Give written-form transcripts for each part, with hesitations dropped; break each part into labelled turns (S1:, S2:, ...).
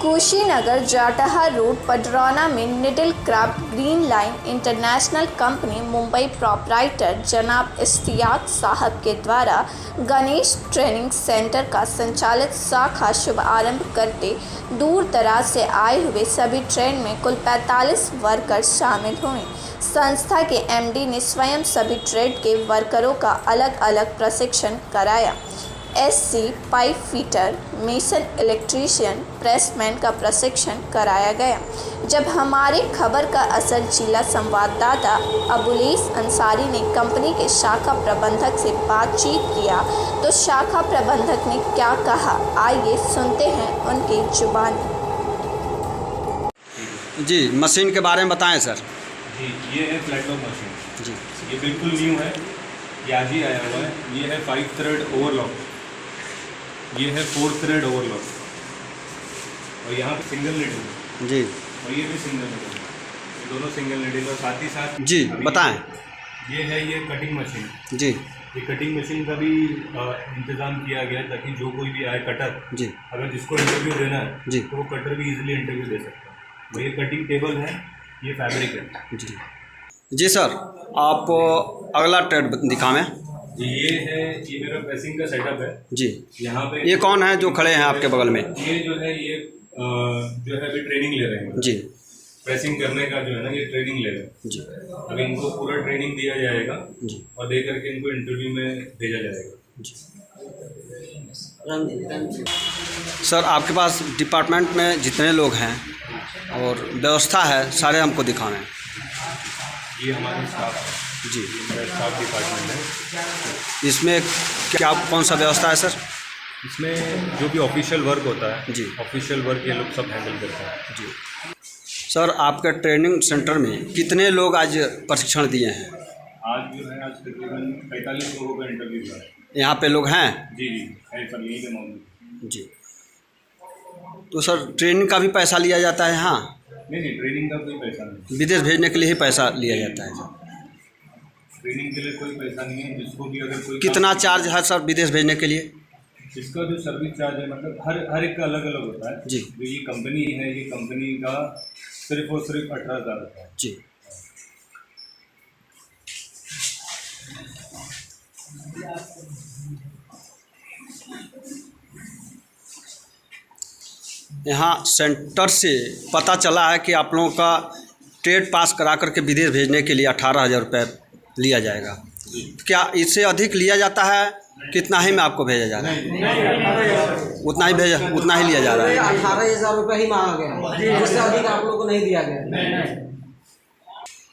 S1: Kushinagar जाटहा road Padrauna में needle craft green line international company Mumbai proprietor जनाब इश्तियाक साहब के द्वारा गणेश ट्रेनिंग सेंटर का संचालित शाखा शुभारंभ करते दूर दराज से आए हुए सभी ट्रेन में कुल 45 वर्कर शामिल हुए। संस्था के एमडी ने स्वयं सभी ट्रेड के वर्करों का अलग अलग प्रशिक्षण कराया। SC, pipe fitter, mason, electrician, pressman का प्रशिक्षण कराया गया। जब हमारे खबर का असर जिला संवाददाता अबुलेस अंसारी ने कंपनी के शाखा प्रबंधक से बातचीत किया तो शाखा प्रबंधक ने क्या कहा, आइए सुनते हैं उनकी जुबानी।
S2: जी, मशीन के बारे में बताएं सर।
S3: जी, ये है फ्लैट लॉक मशीन।
S2: जी,
S3: ये बिल्कुल न्यू है, ये आज ही आया हुआ है। ये है 5 थ्रेड ओवरलॉक, ये है 4 थ्रेड ओवरलॉक, और यहाँ पे सिंगल नीडल
S2: जी,
S3: और ये भी सिंगल नीडल, दोनों सिंगल नीडल। और साथ ही साथ
S2: जी बताएं।
S3: ये है ये कटिंग मशीन।
S2: जी,
S3: ये कटिंग मशीन का भी इंतज़ाम किया गया है ताकि जो कोई भी आए कटर,
S2: जी,
S3: अगर जिसको इंटरव्यू देना है
S2: जी,
S3: तो वो कटर भी इजीली इंटरव्यू दे सकता है। और ये कटिंग टेबल है, ये फैब्रिक है।
S2: जी, जी सर, आप अगला ट्रेड दिखावें।
S3: ये है, ये मेरा प्रेसिंग का सेटअप है।
S2: जी,
S3: यहाँ पे
S2: ये कौन है जो खड़े हैं आपके बगल में?
S3: ये जो है ये जो है अभी ट्रेनिंग ले रहे हैं।
S2: जी,
S3: प्रेसिंग करने का जो है ना, ये ट्रेनिंग ले रहे हैं।
S2: जी,
S3: अभी इनको पूरा ट्रेनिंग दिया जाएगा
S2: जी,
S3: और दे करके इनको इंटरव्यू में भेजा जाएगा।
S2: जी। सर, आपके पास डिपार्टमेंट में जितने लोग हैं और व्यवस्था है सारे हमको दिखावें।
S3: ये हमारे स्टाफ है।
S2: जी,
S3: मेरा स्टाफ डिपार्टमेंट है।
S2: इसमें क्या कौन सा व्यवस्था है सर?
S3: इसमें जो भी ऑफिशियल वर्क होता है,
S2: जी,
S3: ऑफिशियल वर्क ये लोग सब हैंडल करते हैं।
S2: जी। सर, आपके ट्रेनिंग सेंटर में कितने लोग आज प्रशिक्षण दिए हैं?
S3: आज जो है, आज तकरीबन 45 लोगों का इंटरव्यू हुआ है।
S2: यहाँ पे लोग हैं?
S3: जी जी, है सब यहीं पे मौजूद।
S2: जी। तो सर, ट्रेनिंग का भी पैसा लिया जाता है यहाँ?
S3: नहीं, ट्रेनिंग का कोई पैसा नहीं।
S2: विदेश भेजने के लिए ही पैसा लिया जाता है सर?
S3: ट्रेनिंग के लिए कोई पैसा नहीं है। जिसको भी अगर कोई
S2: कितना चार्ज है सर विदेश भेजने के लिए?
S3: इसका जो सर्विस चार्ज है, मतलब हर एक का अलग अलग होता है।
S2: जी।
S3: जो ये कंपनी है, ये कंपनी का सिर्फ और सिर्फ 18,000 होता है।
S2: जी। यहाँ सेंटर से पता चला है कि आप लोगों का ट्रेड पास करा करके विदेश भेजने के लिए 18,000 रुपये लिया जाएगा। क्या इससे अधिक लिया जाता है? कितना ही में आपको भेजा जा रहा है? उतना ही लिया जा रहा है।
S4: 18,000 रुपये ही मांगा गया, इससे अधिक आप लोगों को नहीं दिया गया।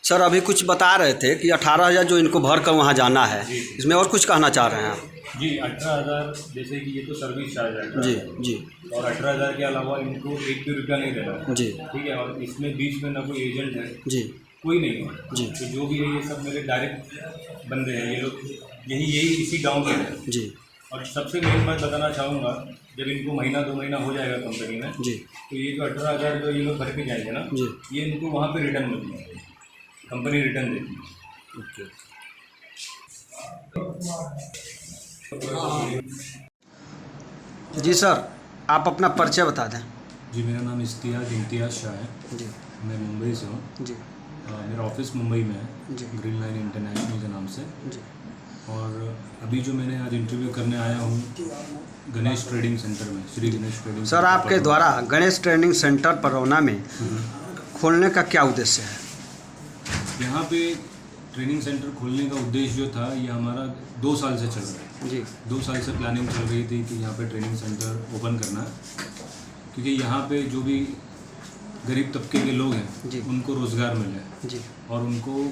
S2: सर, अभी कुछ बता रहे थे कि 18,000 जो इनको भर कर वहाँ जाना है, इसमें और कुछ कहना चाह रहे हैं आप?
S3: जी, 18,000 जैसे कि ये तो सर्विस चार्ज है।
S2: जी, जी।
S3: और 18,000 के अलावा इनको 1 भी रुपया नहीं देना है।
S2: जी,
S3: ठीक है। और इसमें बीच में ना कोई एजेंट है,
S2: जी,
S3: कोई नहीं है।
S2: जी,
S3: तो जो भी है ये सब मेरे डायरेक्ट बंदे हैं। ये लोग यही इसी गांव के हैं।
S2: जी।
S3: और सबसे मेन बात बताना चाहूँगा, जब इनको महीना 2 महीना हो जाएगा कंपनी में,
S2: जी,
S3: तो ये जो 18,000 जो ये लोग भर के जाएंगे ना,
S2: जी,
S3: ये इनको वहाँ पे रिटर्न मिलती है, कंपनी रिटर्न देती है।
S2: ओके। जी सर, आप अपना परिचय बता दें।
S3: जी, मेरा नाम इम्तियाज़ शाह है।
S2: जी,
S3: मैं मुंबई से हूँ।
S2: जी,
S3: मेरा ऑफिस मुंबई में है,
S2: जी,
S3: ग्रीन लाइन इंटरनेशनल के नाम से।
S2: जी,
S3: और अभी जो मैंने आज इंटरव्यू करने आया हूँ गणेश ट्रेडिंग सेंटर में, श्री गणेश ट्रेडिंग
S2: सर, आपके द्वारा गणेश ट्रेनिंग सेंटर पडरौना में खोलने का क्या उद्देश्य है?
S3: यहाँ पे ट्रेनिंग सेंटर खोलने का उद्देश्य जो था, ये हमारा 2 साल से चल रहा है।
S2: जी,
S3: 2 साल से प्लानिंग चल रही थी कि यहाँ पे ट्रेनिंग सेंटर ओपन करना है, क्योंकि यहाँ पे जो भी गरीब तबके के लोग हैं
S2: जी,
S3: उनको रोज़गार मिले
S2: जी,
S3: और उनको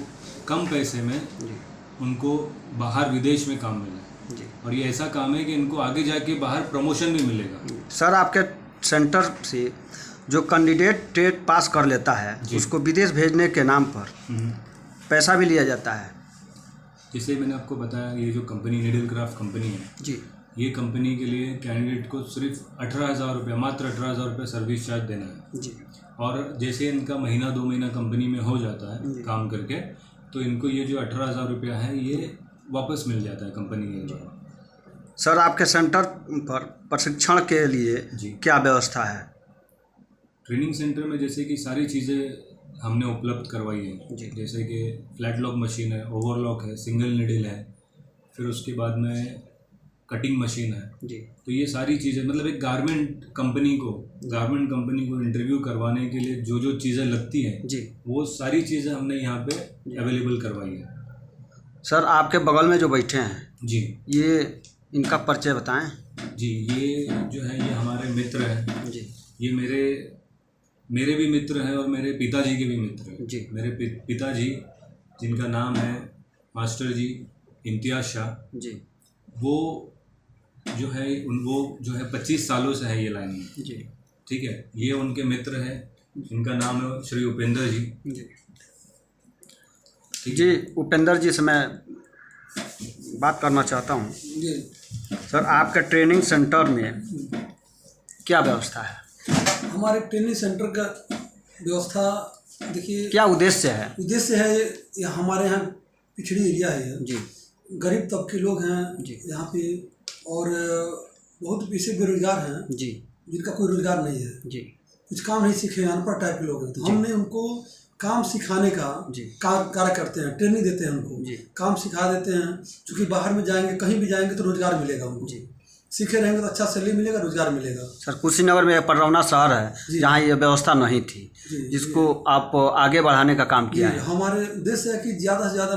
S3: कम पैसे में
S2: जी,
S3: उनको बाहर विदेश में काम मिले।
S2: जी।
S3: और ये ऐसा काम है कि इनको आगे जाके बाहर प्रमोशन भी मिलेगा।
S2: सर, आपके सेंटर से जो कैंडिडेट ट्रेड पास कर लेता है उसको विदेश भेजने के नाम पर पैसा भी लिया जाता है?
S3: जैसे मैंने आपको बताया, ये जो कंपनी निडल क्राफ्ट कंपनी है
S2: जी,
S3: ये कंपनी के लिए कैंडिडेट को सिर्फ 18,000 रुपये, मात्र 18,000 रुपये सर्विस चार्ज देना है।
S2: जी,
S3: और जैसे इनका महीना 2 महीना कंपनी में हो जाता है काम करके, तो इनको ये जो 18,000 रुपया है ये वापस मिल जाता है कंपनी के द्वारा।
S2: सर, आपके सेंटर पर प्रशिक्षण के लिए
S3: जी।
S2: क्या व्यवस्था है?
S3: ट्रेनिंग सेंटर में जैसे कि सारी चीज़ें हमने उपलब्ध करवाई हैं
S2: जी।
S3: जैसे कि फ्लैट लॉक मशीन है, ओवरलॉक है, सिंगल नीडल है, फिर उसके बाद में कटिंग मशीन है।
S2: जी
S3: तो ये सारी चीज़ें मतलब एक गारमेंट कंपनी को इंटरव्यू करवाने के लिए जो जो चीज़ें लगती हैं
S2: जी
S3: वो सारी चीज़ें हमने यहाँ पे अवेलेबल करवाई है।
S2: सर, आपके बगल में जो बैठे हैं
S3: जी
S2: ये इनका परिचय बताएं।
S3: जी, ये जो है ये हमारे मित्र हैं।
S2: जी
S3: ये मेरे भी मित्र हैं और मेरे पिताजी के भी मित्र हैं।
S2: जी।
S3: मेरे पिताजी जिनका नाम है मास्टर जी इम्तियाज़ शाह,
S2: जी
S3: वो जो है 25 सालों से है ये लाइन में।
S2: जी
S3: ठीक है, ये उनके मित्र हैं, इनका नाम है श्री उपेंद्र जी।
S2: जी
S3: ठीक
S2: जी। उपेंद्र जी से मैं बात करना चाहता हूँ।
S4: जी।
S2: सर, आपके ट्रेनिंग सेंटर में क्या व्यवस्था है,
S5: हमारे ट्रेनिंग सेंटर का व्यवस्था देखिए,
S2: क्या उद्देश्य है?
S5: उद्देश्य है ये हमारे यहाँ पिछड़ी एरिया है,
S2: जी
S5: गरीब तबके लोग हैं
S2: जी।
S5: यहाँ पे, और बहुत ऐसे बेरोजगार हैं
S2: जी
S5: जिनका कोई रोजगार नहीं है,
S2: जी
S5: कुछ काम नहीं सीखे, अनपढ़ टाइप के लोग हैं। तो हमने उनको काम सिखाने का
S2: जी।
S5: कार्य करते हैं, ट्रेनिंग देते हैं उनको,
S2: जी।
S5: काम सिखा देते हैं। क्योंकि बाहर में जाएंगे, कहीं भी जाएंगे तो रोजगार मिलेगा उनको,
S2: जी।
S5: सीखे रहेंगे तो अच्छा सैलरी मिलेगा, रोजगार मिलेगा।
S2: सर, कुशीनगर में एक पडरौना शहर है
S5: जी।
S2: जहाँ ये व्यवस्था नहीं थी,
S5: जी,
S2: जिसको आप आगे बढ़ाने का काम किया
S5: जी,
S2: है।
S5: हमारे उद्देश्य है कि ज़्यादा से ज़्यादा